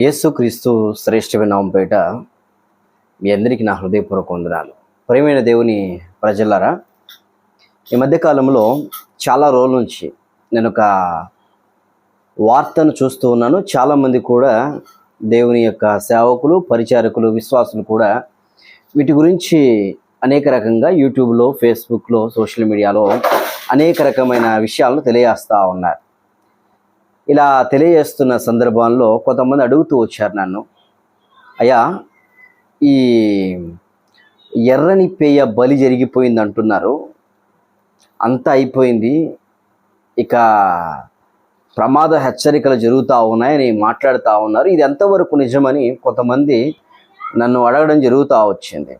యేసుక్రీస్తు శ్రేష్ఠమైన నామం పేట మీ అందరికీ నా హృదయపూర్వక వందనాలు. ప్రియమైన దేవుని ప్రజలారా, ఈ మధ్యకాలంలో చాలా రోజుల నుంచి నేను ఒక వార్తను చూస్తూ ఉన్నాను. చాలామంది కూడా దేవుని యొక్క సేవకులు, పరిచారకులు, విశ్వాసులు కూడా వీటి గురించి అనేక రకంగా యూట్యూబ్లో, ఫేస్బుక్లో, సోషల్ మీడియాలో అనేక రకమైన విషయాలను తెలియజేస్తూ ఉన్నారు. ఇలా తెలియజేస్తున్న సందర్భంలో కొంతమంది అడుగుతూ వచ్చారు నన్ను, అయ్యా ఈ ఎర్రని పేయ బలి జరిగిపోయింది అంటున్నారు, అంతా అయిపోయింది, ఇక ప్రమాద హెచ్చరికలు జరుగుతూ ఉన్నాయని మాట్లాడుతూ ఉన్నారు. ఇది ఎంతవరకు నిజమని కొంతమంది నన్ను అడగడం జరుగుతూ వచ్చింది.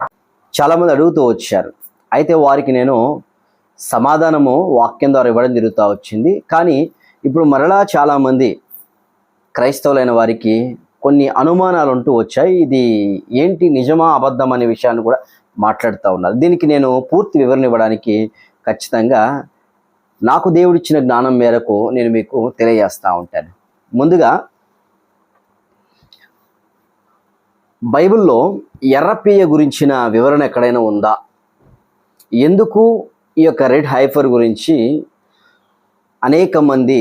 చాలామంది అడుగుతూ వచ్చారు. అయితే వారికి నేను సమాధానము వాక్యం ద్వారా ఇవ్వడం జరుగుతూ వచ్చింది. కానీ ఇప్పుడు మరలా చాలామంది క్రైస్తవులైన వారికి కొన్ని అనుమానాలు ఉంటూ వచ్చాయి. ఇది ఏంటి, నిజమా అబద్ధం అనే విషయాన్ని కూడా మాట్లాడుతూ ఉన్నారు. దీనికి నేను పూర్తి వివరణ ఇవ్వడానికి ఖచ్చితంగా నాకు దేవుడిచ్చిన జ్ఞానం మేరకు నేను మీకు తెలియజేస్తూ ఉంటాను. ముందుగా బైబిల్లో ఎర్రపేయ గురించిన వివరణ ఎక్కడైనా ఉందా? ఎందుకు ఈ యొక్క రెడ్ హైఫర్ గురించి అనేక మంది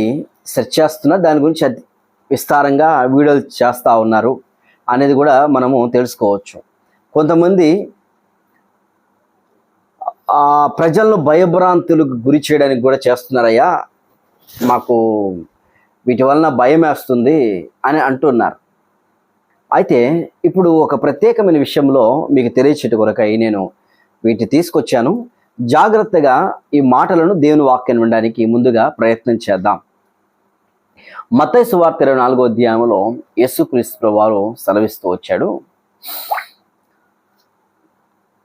సెర్చ్ చేస్తున్నారు, దాని గురించి విస్తారంగా వీడియోలు చేస్తూ ఉన్నారు అనేది కూడా మనము తెలుసుకోవచ్చు. కొంతమంది ప్రజలను భయభ్రాంతులకు గురి చేయడానికి కూడా చేస్తున్నారయ్యా, మాకు వీటి వలన భయం వేస్తుంది అని అంటున్నారు. అయితే ఇప్పుడు ఒక ప్రత్యేకమైన విషయంలో మీకు తెలియచేట కొరకై నేను వీటిని తీసుకొచ్చాను. జాగ్రత్తగా ఈ మాటలను దేవుని వాక్యం వినడానికి ముందుగా ప్రయత్నం చేద్దాం. మత్తయి సువార్త 24వ అధ్యాయంలో యేసుక్రీస్తు వారు సెలవిస్తూ వచ్చాడు.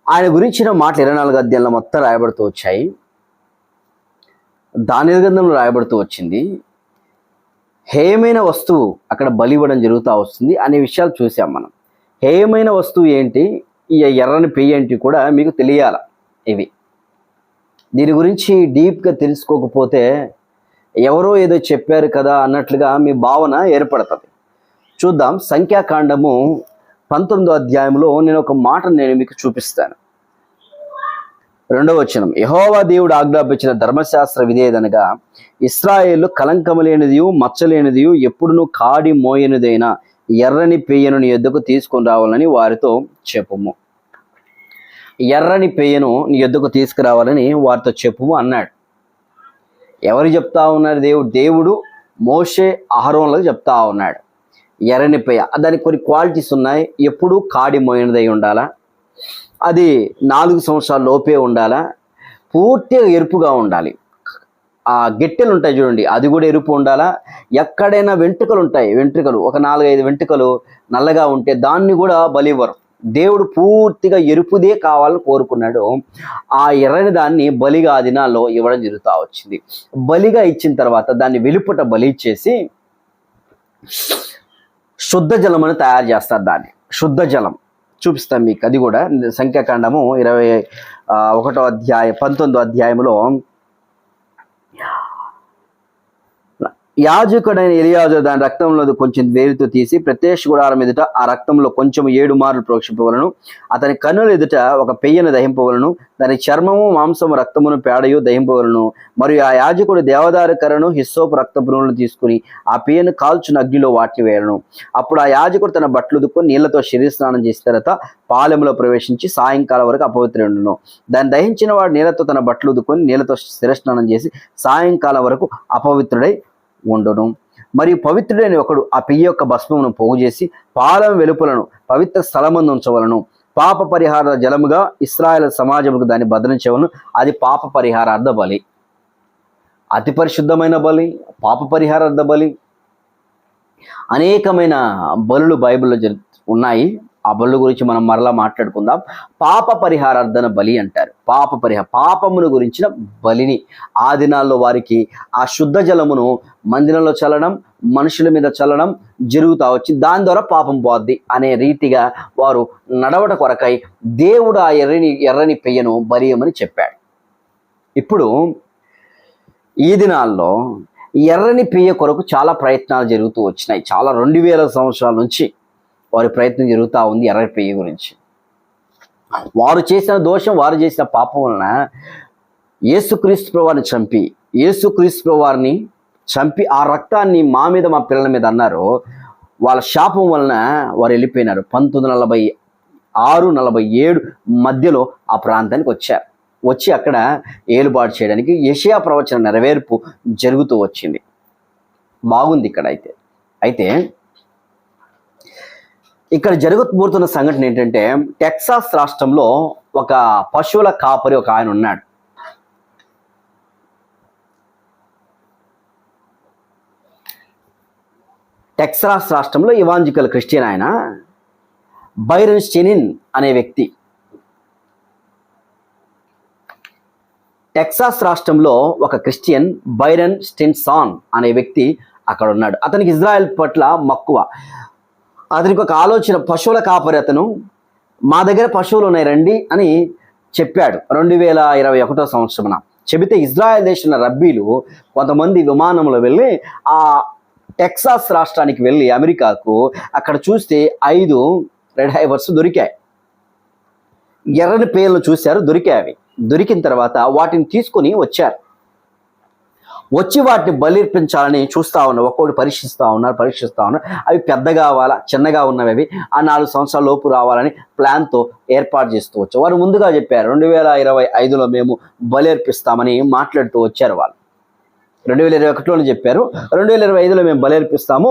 ఆయన గురించిన మాటలు 24వ అధ్యాయంలో మొత్తం రాయబడుతూ వచ్చాయి. దానియేలు గ్రంథంలో రాయబడుతూ వచ్చింది. హేయమైన వస్తువు అక్కడ బలి ఇవ్వడం జరుగుతూ వస్తుంది అనే విషయాలు చూసాం మనం. హేయమైన వస్తువు ఏంటి, ఈ ఎర్రని పెయ్యి ఏంటి కూడా మీకు తెలియాల. ఇవి దీని గురించి డీప్గా తెలుసుకోకపోతే ఎవరో ఏదో చెప్పారు కదా అన్నట్లుగా మీ భావన ఏర్పడుతుంది. చూద్దాం. సంఖ్యాకాండము 19వ అధ్యాయంలో నేను ఒక మాటను నేను మీకు చూపిస్తాను. 2వ వచనం, యెహోవా దేవుడు ఆజ్ఞాపించిన ధర్మశాస్త్ర విధేయదనగా ఇశ్రాయేలు కలంకము లేనిదియు మచ్చలేనిదియు ఎప్పుడునూ కాడి మోయనిదైన ఎర్రని పెయ్యను నీ యొద్దకు తీసుకొని రావాలని వారితో చెప్పుము. ఎర్రని పెయ్యను నీ యొద్దకు తీసుకురావాలని వారితో చెప్పుము అన్నాడు. ఎవరు చెప్తా ఉన్నారు? దేవుడు మోషే అహరోన్లకు చెప్తా ఉన్నాడు. ఎర్రని పెయ్య, దానికి కొన్ని క్వాలిటీస్ ఉన్నాయి. ఎప్పుడు కాడి మోయినదై ఉండాలా, అది 4 సంవత్సరాల లోపే ఉండాలా, పూర్తిగా ఎరుపుగా ఉండాలి. ఆ గిట్టెలు ఉంటాయి చూడండి, అది కూడా ఎరుపు ఉండాలా. ఎక్కడైనా వెంట్రుకలు ఉంటాయి, వెంట్రుకలు ఒక 4-5 వెంట్రుకలు నల్లగా ఉంటే దాన్ని కూడా బలివ్వరు. దేవుడు పూర్తిగా ఎరుపుదే కావాలని కోరుకున్నాడు. ఆ ఎర్రని దాన్ని బలిగా ఆ దినాల్లో ఇవ్వడం జరుగుతూ వచ్చింది. బలిగా ఇచ్చిన తర్వాత దాన్ని వెలుపట బలి ఇచ్చేసి శుద్ధ జలమును తయారు చేస్తారు. దాన్ని శుద్ధ జలం చూపిస్తాం మీకు. అది కూడా సంఖ్యాకాండము 21వ అధ్యాయం 19వ అధ్యాయంలో యాజకుడైన ఎలియాజరు దాని రక్తంలో కొంచెం వేరుతో తీసి ప్రత్యక్ష గుడారం ఎదుట ఆ రక్తంలో కొంచెం 7 మార్లు ప్రోక్షింపవలను. అతని కన్నుల ఎదుట ఒక పెయ్యను దహింపవలను. దాని చర్మము, మాంసము, రక్తమును, పేడయు దహింపవలను. మరియు ఆ యాజకుడు దేవదారు కర్రను, హిస్సోపు రక్తపురుగులను తీసుకుని ఆ పెయ్యను కాల్చున అగ్నిలో వాటి వేయలను. అప్పుడు ఆ యాజకుడు తన బట్టలు ఉదుకొని నీళ్లతో శరీర స్నానం చేసిన తర్వాత పాలెంలో ప్రవేశించి సాయంకాలం వరకు అపవిత్రుడును. దాన్ని దహించిన వాడు నీళ్లతో తన బట్టలు ఉదుకొని నీళ్లతో శిరస్నానం చేసి సాయంకాలం వరకు అపవిత్రుడై ఉండును. మరియు పవిత్రుడైన ఒకడు ఆ పెయ్యి యొక్క భస్మమును పోగు చేసి పాలెం వెలుపలను పవిత్ర స్థలమందు ఉంచవలను. పాప పరిహార జలముగా ఇశ్రాయేలు సమాజముకు దాన్ని భద్రించవలను. అది పాప పరిహారార్థ బలి, అతి పరిశుద్ధమైన బలి, పాప పరిహారార్థ బలి. అనేకమైన బలులు బైబిల్లో ఉన్నాయి. ఆ బలు గురించి మనం మరలా మాట్లాడుకుందాం. పాప పరిహారార్థన బలి అంటారు. పాపమును గురించిన బలిని ఆ దినాల్లో వారికి ఆ శుద్ధ జలమును మందిరంలో చల్లడం, మనుషుల మీద చల్లడం జరుగుతూ వచ్చి దాని ద్వారా పాపం పోద్ది అనే రీతిగా వారు నడవట కొరకై దేవుడు ఆ ఎర్రని పెయ్యను బలియమని చెప్పాడు. ఇప్పుడు ఈ దినాల్లో ఎర్రని పెయ్య కొరకు చాలా ప్రయత్నాలు జరుగుతూ వచ్చినాయి. చాలా 2000 సంవత్సరాల నుంచి వారి ప్రయత్నం జరుగుతూ ఉంది ఎర్రని పెయ్య గురించి. వారు చేసిన దోషం, వారు చేసిన పాపం వలన యేసుక్రీస్తు ప్రభువారిని చంపి ఆ రక్తాన్ని మా మీద, మా పిల్లల మీద అన్నారు. వాళ్ళ శాపం వలన వారు వెళ్ళిపోయినారు. 1946-47 మధ్యలో ఆ ప్రాంతానికి వచ్చారు. వచ్చి అక్కడ ఏలుబాటు చేయడానికి యెషయా ప్రవచన నెరవేర్పు జరుగుతూ వచ్చింది. బాగుంది ఇక్కడ. అయితే ఇక్కడ జరగబోతున్న సంఘటన ఏంటంటే, టెక్సాస్ రాష్ట్రంలో ఒక పశువుల కాపరి ఒక ఆయన ఉన్నాడు. టెక్సాస్ రాష్ట్రంలో ఇవాంజలికల్ క్రిస్టియన్ ఆయన బైరన్ స్టెనిన్ అనే వ్యక్తి. టెక్సాస్ రాష్ట్రంలో ఒక క్రిస్టియన్ బైరన్ స్టెన్సాన్ అనే వ్యక్తి అక్కడ ఉన్నాడు. అతనికి ఇజ్రాయెల్ పట్ల మక్కువ. అతనికి ఒక ఆలోచన, పశువుల కాపరి అతను, మా దగ్గర పశువులు ఉన్నాయి రండి అని చెప్పాడు 2021 సంవత్సరమున. చెబితే ఇజ్రాయెల్ దేశంలో రబ్బీలు కొంతమంది విమానంలో వెళ్ళి ఆ టెక్సాస్ రాష్ట్రానికి వెళ్ళి అమెరికాకు అక్కడ చూస్తే 5 రెడ్ హైవర్స్ దొరికాయి. ఎర్రని పేర్లు చూశారు, దొరికాయి. దొరికిన తర్వాత వాటిని తీసుకొని వచ్చారు. వచ్చి వాటిని బలిర్పించాలని చూస్తూ ఉన్నారు. ఒక్కొక్కటి పరీక్షిస్తూ ఉన్నారు. అవి పెద్ద కావాలా, చిన్నగా ఉన్నవి అవి ఆ 4 సంవత్సరాల లోపు రావాలని ప్లాన్తో ఏర్పాటు చేస్తూ వచ్చారు. వారు ముందుగా చెప్పారు 2025లో మేము బలిర్పిస్తామని మాట్లాడుతూ వచ్చారు. వాళ్ళు 2021లోనే చెప్పారు 2025లో మేము బలిర్పిస్తాము,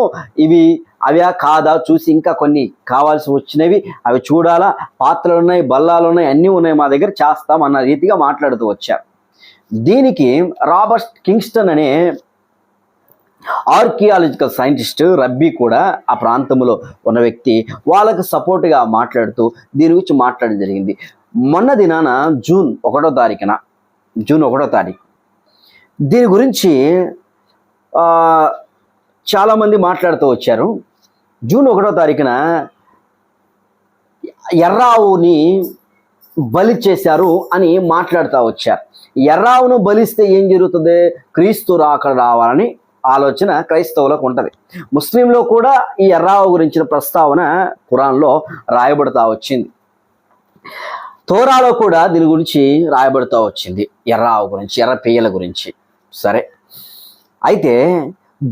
అవి కాదా చూసి ఇంకా కొన్ని కావాల్సి వచ్చినవి అవి చూడాలా, పాత్రలు ఉన్నాయి, బల్లాలు ఉన్నాయి, అన్నీ ఉన్నాయి, మా దగ్గర చేస్తాం అన్న రీతిగా మాట్లాడుతూ వచ్చారు. దీనికి రాబర్ట్ కింగ్స్టన్ అనే ఆర్కియాలజికల్ సైంటిస్ట్ రబ్బీ కూడా ఆ ప్రాంతంలో ఉన్న వ్యక్తి వాళ్ళకు సపోర్ట్గా మాట్లాడుతూ దీని గురించి మాట్లాడడం జరిగింది. మొన్న దినాన జూన్ 1వ తారీఖు దీని గురించి చాలామంది మాట్లాడుతూ వచ్చారు. జూన్ 1వ తారీఖున ఎర్రావుని బలి చేశారు అని మాట్లాడుతూ వచ్చారు. ఎర్రావును బలిస్తే ఏం జరుగుతుంది? క్రీస్తు రావాలని ఆలోచన క్రైస్తవులకు ఉంటుంది. ముస్లింలో కూడా ఈ ఎర్రావు గురించిన ప్రస్తావన ఖురాన్లో రాయబడుతూ వచ్చింది. తోరాలో కూడా దీని గురించి రాయబడుతూ వచ్చింది, ఎర్రావు గురించి, ఎర్ర పెయ్యల గురించి. సరే, అయితే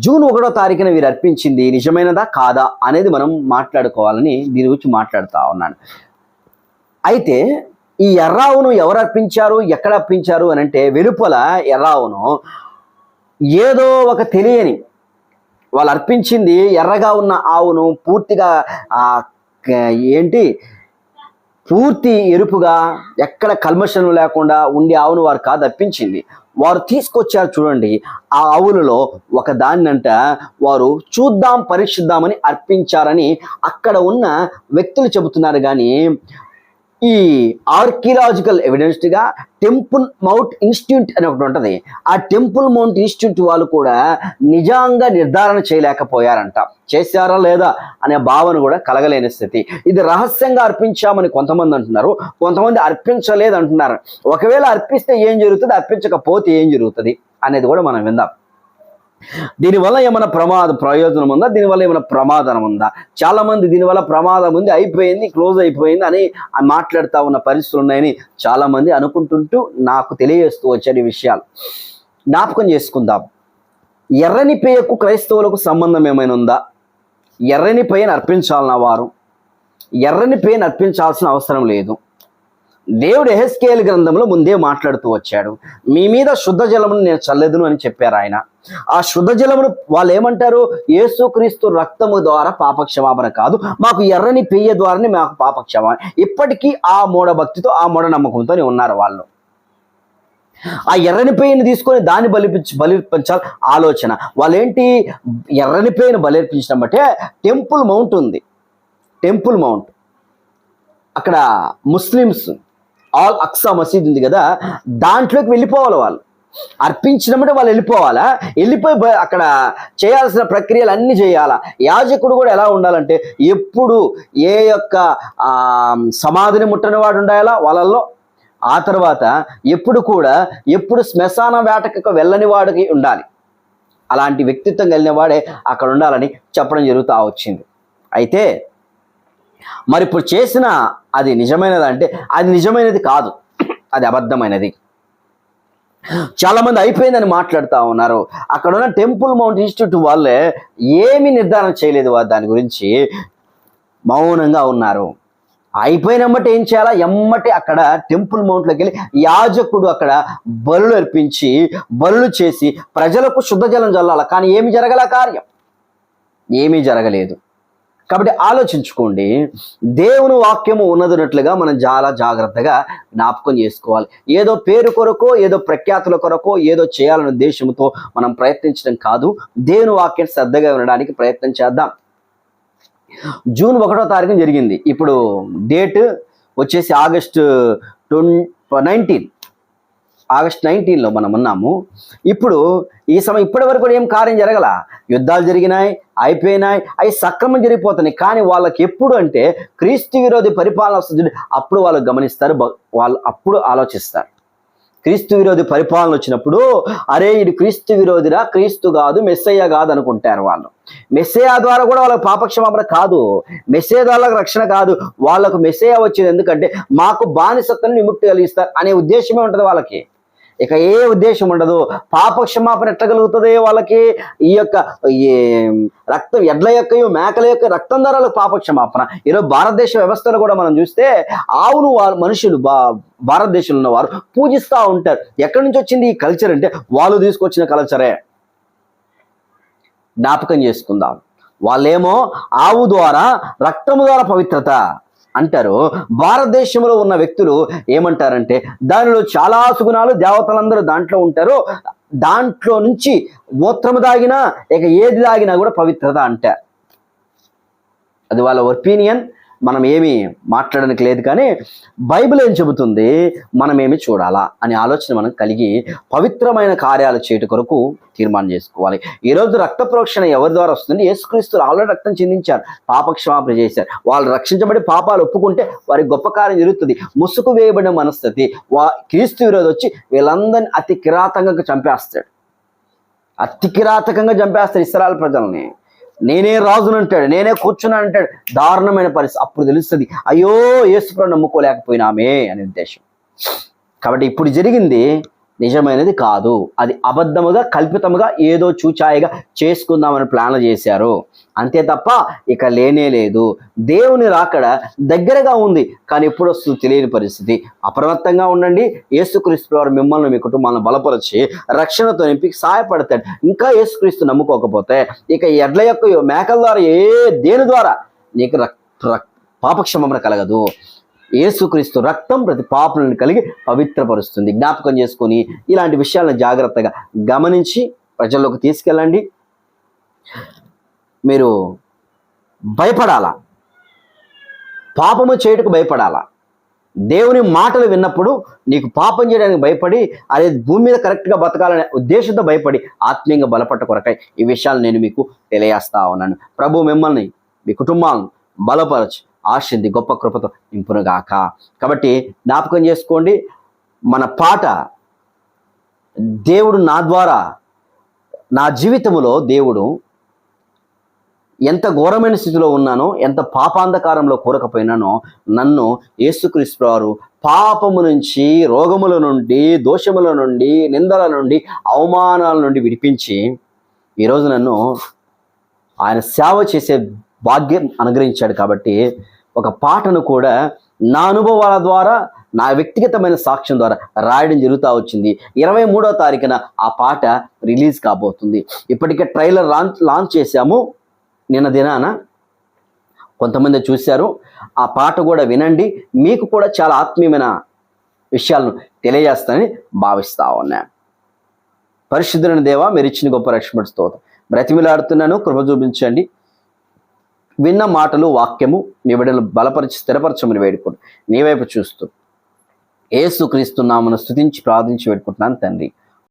జూన్ 1వ తారీఖున వీరు అర్పించింది నిజమైనదా కాదా అనేది మనం మాట్లాడుకోవాలని దీని గురించి మాట్లాడుతూ ఉన్నాను. అయితే ఈ ఎర్రావును ఎవరు అర్పించారు, ఎక్కడ అర్పించారు అని అంటే, వెలుపల ఎర్రావును ఏదో ఒక తెలియని వాళ్ళు అర్పించింది ఎర్రగా ఉన్న ఆవును పూర్తిగా పూర్తి ఎరుపుగా ఎక్కడ కల్మషం లేకుండా ఉండే ఆవును వారు కాదు అర్పించింది. వారు తీసుకొచ్చారు చూడండి, ఆ ఆవులలో ఒక దాన్నంట వారు చూద్దాం, పరీక్షిద్దామని అర్పించారని అక్కడ ఉన్న వ్యక్తులు చెబుతున్నారు. కానీ ఈ ఆర్కియలాజికల్ ఎవిడెన్స్గా టెంపుల్ మౌంట్ ఇన్స్టిట్యూట్ అని ఒకటి ఉంటుంది. ఆ టెంపుల్ మౌంట్ ఇన్స్టిట్యూట్ వాళ్ళు కూడా నిజంగా నిర్ధారణ చేయలేకపోయారంట. చేశారా లేదా అనే భావన కూడా కలగలేని స్థితి. ఇది రహస్యంగా అర్పించామని కొంతమంది అంటున్నారు, కొంతమంది అర్పించలేదు అంటున్నారు. ఒకవేళ అర్పిస్తే ఏం జరుగుతుంది, అర్పించకపోతే ఏం జరుగుతుంది అనేది కూడా మనం విందాం. దీనివల్ల ఏమైనా ప్రయోజనం ఉందా, దీనివల్ల ఏమైనా ప్రమాదం ఉందా? చాలా మంది దీనివల్ల ప్రమాదం ఉంది, అయిపోయింది, క్లోజ్ అయిపోయింది అని మాట్లాడుతూ ఉన్న పరిస్థితులు ఉన్నాయని చాలా మంది అనుకుంటుంటూ నాకు తెలియజేస్తూ వచ్చే విషయాలు జ్ఞాపకం చేసుకుందాం. ఎర్రని పేయకు క్రైస్తవులకు సంబంధం ఏమైనా ఉందా? ఎర్రని పేయను అర్పించాలన్న వారు ఎర్రని పేయను అర్పించాల్సిన అవసరం లేదు. దేవుడు యెహెజ్కేలు గ్రంథంలో ముందే మాట్లాడుతూ వచ్చాడు, మీ మీద శుద్ధ జలమును నేను చల్లెదును అని చెప్పారు ఆయన. ఆ శుద్ధ జలమును వాళ్ళు ఏమంటారు? యేసుక్రీస్తు రక్తము ద్వారా పాపక్షమాపణ కాదు, మాకు ఎర్రని పెయ్య ద్వారానే మాకు పాపక్షమాపణ. ఇప్పటికీ ఆ మూఢభక్తితో, ఆ మూఢనమ్మకంతో ఉన్నారు వాళ్ళు. ఆ ఎర్రని పేయను తీసుకొని దాన్ని బలిర్పించాలి ఆలోచన. వాళ్ళేంటి, ఎర్రని పేయను బలిర్పించడం అంటే టెంపుల్ మౌంట్ ఉంది, టెంపుల్ మౌంట్ అక్కడ ముస్లిమ్స్ ఆల్ అక్సా మసీద్ ఉంది కదా, దాంట్లోకి వెళ్ళిపోవాలి వాళ్ళు. అర్పించినప్పుడు వాళ్ళు వెళ్ళిపోయి అక్కడ చేయాల్సిన ప్రక్రియలు అన్నీ చేయాలా. యాజకుడు కూడా ఎలా ఉండాలంటే, ఎప్పుడు ఏ యొక్క సమాధిని ముట్టని వాడు ఉండాలా వాళ్ళల్లో. ఆ తర్వాత ఎప్పుడు శ్మశాన వేటకు వెళ్ళని వాడికి ఉండాలి. అలాంటి వ్యక్తిత్వం కలిగిన వాడే అక్కడ ఉండాలని చెప్పడం జరుగుతూ వచ్చింది. అయితే మరి ఇప్పుడు చేసిన అది నిజమైనది అంటే అది నిజమైనది కాదు, అది అబద్ధమైనది. చాలా మంది అయిపోయిందని మాట్లాడుతూ ఉన్నారు. అక్కడ ఉన్న టెంపుల్ మౌంట్ ఇన్స్టిట్యూట్ వాళ్ళే ఏమీ నిర్ధారణ చేయలేదు, వారు దాని గురించి మౌనంగా ఉన్నారు. అయిపోయినమ్మటి ఏం చేయాలా, ఎమ్మటి అక్కడ టెంపుల్ మౌంట్లోకి వెళ్ళి యాజకుడు అక్కడ బలులు అర్పించి బలులు చేసి ప్రజలకు శుద్ధ జలం చల్లాల. కానీ ఏమి జరగల, కార్యం ఏమీ జరగలేదు. కాబట్టి ఆలోచించుకోండి, దేవుని వాక్యము ఉన్నదన్నట్లుగా మనం చాలా జాగ్రత్తగా జ్ఞాపకం చేసుకోవాలి. ఏదో పేరు కొరకో, ఏదో ప్రఖ్యాతుల కొరకో, ఏదో చేయాలనే ఉద్దేశంతో మనం ప్రయత్నించడం కాదు. దేవుని వాక్యం శ్రద్ధగా వినడానికి ప్రయత్నం చేద్దాం. జూన్ 1వ తారీఖున జరిగింది. ఇప్పుడు డేట్ వచ్చేసి ఆగస్టు 19లో మనం ఉన్నాము. ఇప్పుడు ఈ సమయం ఇప్పటి వరకు కూడా ఏం కార్యం జరగల. యుద్ధాలు జరిగినాయి, అయిపోయినాయి, అవి సక్రమం జరిగిపోతున్నాయి. కానీ వాళ్ళకి ఎప్పుడు అంటే క్రీస్తు విరోధి పరిపాలన వస్తుంది, అప్పుడు వాళ్ళు గమనిస్తారు, వాళ్ళు అప్పుడు ఆలోచిస్తారు. క్రీస్తు విరోధి పరిపాలన వచ్చినప్పుడు అరే ఇది క్రీస్తు విరోధిరా, క్రీస్తు కాదు, మెస్సయ్య కాదు అనుకుంటారు వాళ్ళు. మెస్సయ్య ద్వారా కూడా వాళ్ళకి పాపక్షమాపణ కాదు, మెస్సయ్య ద్వారా రక్షణ కాదు. వాళ్ళకు మెస్సయ్య వచ్చేది ఎందుకంటే మాకు బానిసత్వం విముక్తి కలిగిస్తారు అనే ఉద్దేశమే ఉంటుంది వాళ్ళకి. ఇక ఏ ఉద్దేశం ఉండదు. పాపక్షమాపణ ఎట్లా కలుగుతుంది వాళ్ళకి? ఈ యొక్క రక్తం, ఎడ్ల యొక్కయో మేకల యొక్క రక్తం ద్వారా పాపక్షమాపణ. ఈరోజు భారతదేశ వ్యవస్థలో కూడా మనం చూస్తే ఆవును మనుషులు భారతదేశంలో ఉన్నవారు పూజిస్తూ ఉంటారు. ఎక్కడి నుంచి వచ్చింది ఈ కల్చర్ అంటే వాళ్ళు తీసుకొచ్చిన కల్చరే. జ్ఞాపకం చేసుకుందాం. వాళ్ళేమో ఆవు ద్వారా, రక్తము ద్వారా పవిత్రత అంటారు. భారతదేశంలో ఉన్న వ్యక్తులు ఏమంటారంటే దానిలో చాలా సుగుణాలు, దేవతలందరూ దాంట్లో ఉంటారు, దాంట్లో నుంచి మూత్రము దాగినా ఇక ఏది దాగినా కూడా పవిత్రత అంటారు. అది వాళ్ళ ఒపీనియన్, మనం ఏమీ మాట్లాడడానికి లేదు. కానీ బైబిల్ ఏం చెబుతుంది, మనం ఏమి చూడాలా అనే ఆలోచన మనం కలిగి పవిత్రమైన కార్యాలు చేయట కొరకు తీర్మానం చేసుకోవాలి. ఈరోజు రక్త ప్రోక్షణ ఎవరి ద్వారా వస్తుంది? యేసుక్రీస్తు ఆల్రెడీ రక్తం చిందించారు, పాపక్షమాపణ చేశారు. వాళ్ళు రక్షించబడి పాపాలు ఒప్పుకుంటే వారికి గొప్ప కార్యం జరుగుతుంది. ముసుగు వేయబడిన మనస్థితి క్రీస్తు విరోధి వచ్చి వీళ్ళందరినీ అతి కిరాతకంగా చంపేస్తాడు. అతి కిరాతకంగా చంపేస్తాడు ఇశ్రాయేలు ప్రజల్ని. నేనే రాజును అంటాడు, నేనే కూర్చున్నాను అంటాడు. దారుణమైన పరిస్థితి. అప్పుడు తెలుస్తుంది అయ్యో యేసుప్రభువుని నమ్ముకోలేకపోయినామే అనే ఉద్దేశం. కాబట్టి ఇప్పుడు జరిగింది నిజమైనది కాదు, అది అబద్ధముగా, కల్పితముగా, ఏదో చూచాయిగా చేసుకుందామని ప్లాన్లు చేశారు అంతే తప్ప ఇక లేనే లేదు. దేవుని రాకడ దగ్గరగా ఉంది, కానీ ఎప్పుడు వస్తుందో తెలియని పరిస్థితి. అప్రమత్తంగా ఉండండి. యేసుక్రీస్తు వారు మిమ్మల్ని, మీ కుటుంబాలను బలపరిచి రక్షణతో నింపి సహాయపడతాడు. ఇంకా యేసుక్రీస్తు నమ్ముకోకపోతే ఇక ఎడ్ల యొక్క మేకల ద్వారా దేని ద్వారా నీకు పాపక్షమాపణ కలగదు. యేసుక్రీస్తు రక్తం ప్రతి పాపులను కలిగి పవిత్రపరుస్తుంది. జ్ఞాపకం చేసుకొని ఇలాంటి విషయాలను జాగ్రత్తగా గమనించి ప్రజల్లోకి తీసుకెళ్ళండి. మీరు భయపడాలా, పాపము చేయుటకు భయపడాలా. దేవుని మాటలు విన్నప్పుడు నీకు పాపం చేయడానికి భయపడి, అదే భూమి మీద కరెక్ట్గా బతకాలనే ఉద్దేశంతో భయపడి ఆత్మీయంగా బలపట్ట కొరకై ఈ విషయాలు నేను మీకు తెలియజేస్తా ఉన్నాను. ప్రభు మిమ్మల్ని, మీ కుటుంబాలను బలపరచు, ఆశింది గొప్ప కృపతో నింపునుగాక. కాబట్టి జ్ఞాపకం చేసుకోండి, మన పాట దేవుడు నా ద్వారా, నా జీవితంలో దేవుడు ఎంత ఘోరమైన స్థితిలో ఉన్నానో, ఎంత పాపాంధకారంలో కూరకపోయినానో, నన్ను యేసుక్రీస్తు వారు పాపము నుంచి, రోగముల నుండి, దోషముల నుండి, నిందల నుండి, అవమానాల నుండి విడిపించి ఈరోజు నన్ను ఆయన సేవ చేసే భాగ్యం అనుగ్రహించాడు. కాబట్టి ఒక పాటను కూడా నా అనుభవాల ద్వారా, నా వ్యక్తిగతమైన సాక్ష్యం ద్వారా రాయడం జరుగుతూ వచ్చింది. 23వ తారీఖున ఆ పాట రిలీజ్ కాబోతుంది. ఇప్పటికే ట్రైలర్ లాంచ్ చేశాము. నిన్న దినాన కొంతమంది చూశారు. ఆ పాట కూడా వినండి. మీకు కూడా చాలా ఆత్మీయమైన విషయాలను తెలియజేస్తానని భావిస్తా ఉన్నాను. పరిశుద్ధులైన దేవా, మీరు ఇచ్చిన గొప్ప రక్షణ స్తోత్రం బ్రతిమిలాడుతున్నాను. కృప చూపించండి. విన్న మాటలు, వాక్యము నీ బిడ్డలను బలపరిచి స్థిరపరచమని వేడుకోండి. నీ వైపు చూస్తూ యేసుక్రీస్తు నామమున స్తుతించి ప్రార్థించి వేడుకుంటున్నాను తండ్రి.